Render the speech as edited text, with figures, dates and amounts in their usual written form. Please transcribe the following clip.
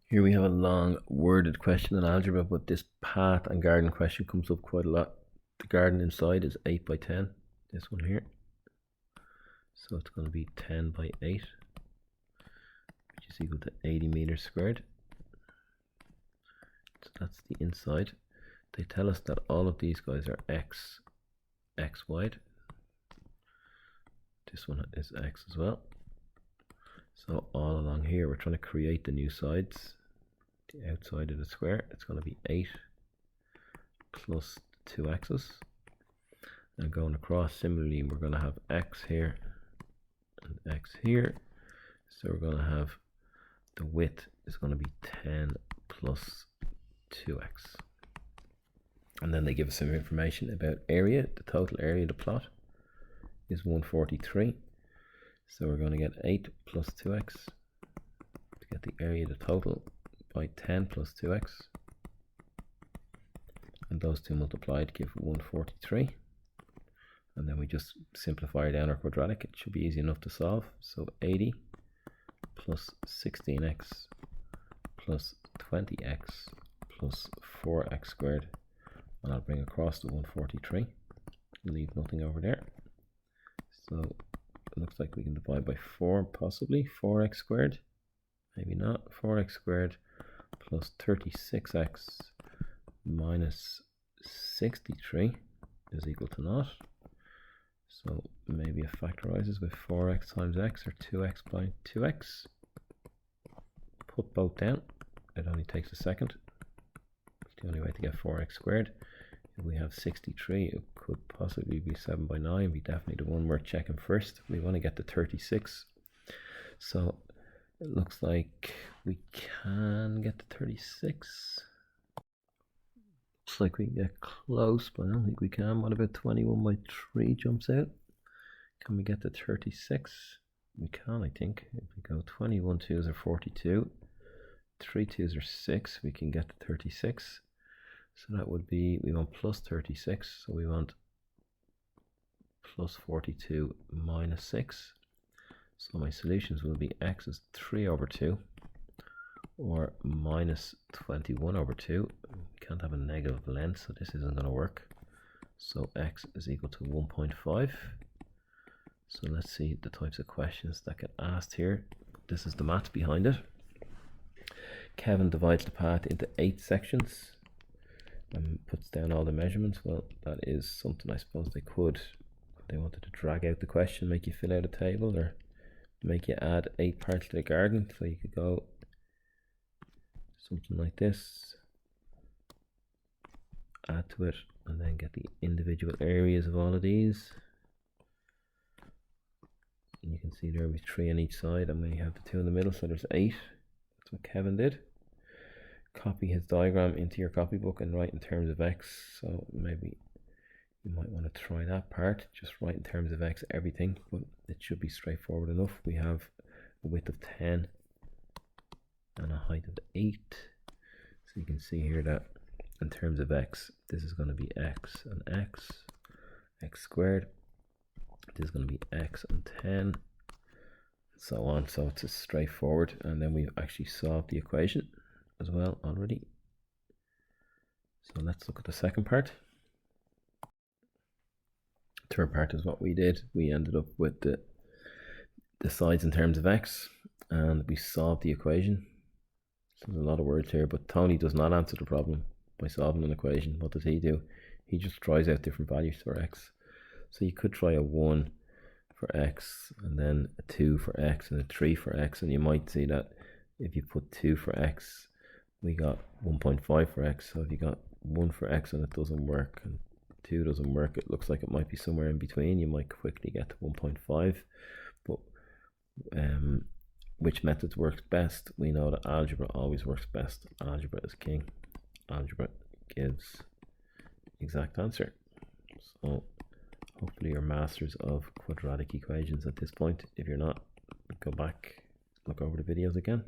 Here we have a long worded question in algebra, but this path and garden question comes up quite a lot. The garden inside is 8 by 10, this one here. So it's going to be 10 by 8, which is equal to 80 meters squared. So that's the inside. They tell us that all of these guys are x wide. This one is x as well. So all along here, we're trying to create the new sides. The outside of the square, it's going to be 8 plus 2 x's. And going across, similarly, we're going to have x here and x here. So we're going to have the width is going to be 10 plus 2x. And then they give us some information about area. The total area of the plot is 143. So we're going to get 8 plus 2x to get the area of the total by 10 plus 2x. And those two multiplied give 143. And then we just simplify down our quadratic. It should be easy enough to solve. So 80 plus 16x plus 20x plus 4x squared. And I'll bring across the 143. Leave nothing over there. So it looks like we can divide by 4, possibly 4x squared, maybe not. 4x squared plus 36x minus 63 is equal to naught. So maybe it factorizes with 4x times x, or 2x by 2x. Put both down. It only takes a second. It's the only way to get 4x squared. If we have 63, it could possibly be 7 by 9, be definitely the one we're checking first. We want to get to 36. So it looks like we can get to 36. Looks like we can get close, but I don't think we can. What about 21 by 3 jumps out? Can we get to 36? We can, I think. If we go 21 2s are 42. 3 2s are 6. We can get to 36. So that would be, we want plus 36, so we want plus 42 minus 6. So my solutions will be x is 3 over 2, or minus 21 over 2. We can't have a negative length, so this isn't going to work. So x is equal to 1.5. So let's see the types of questions that get asked here. This is the math behind it. Kevin divides the path into 8 sections and puts down all the measurements. Well, that is something I suppose they could. They wanted to drag out the question, make you fill out a table, or make you add 8 parts to the garden. So you could go something like this, add to it, and then get the individual areas of all of these. And you can see there will be 3 on each side, and we have the 2 in the middle, so there's 8. That's what Kevin did. Copy his diagram into your copybook and write in terms of x. So maybe you might want to try that part. Just write in terms of x everything, but it should be straightforward enough. We have a width of 10 and a height of 8. So you can see here that in terms of x, this is going to be x and x squared. This is going to be x and 10, and so on. So it's just straightforward, and then we've actually solved the equation as well already. So let's look at the second part. Third part is what we did. We ended up with the sides in terms of x, and we solved the equation. So there's a lot of words here, but Tony does not answer the problem by solving an equation. What does he do? He just tries out different values for x. So you could try a 1 for x, and then a 2 for x, and a 3 for x, and you might see that if you put 2 for x, we got 1.5 for x. So if you got 1 for x and it doesn't work, and 2 doesn't work, it looks like it might be somewhere in between. You might quickly get to 1.5. But which methods works best? We know that algebra always works best. Algebra is king. Algebra gives exact answer. So hopefully you're masters of quadratic equations at this point. If you're not, go back, look over the videos again.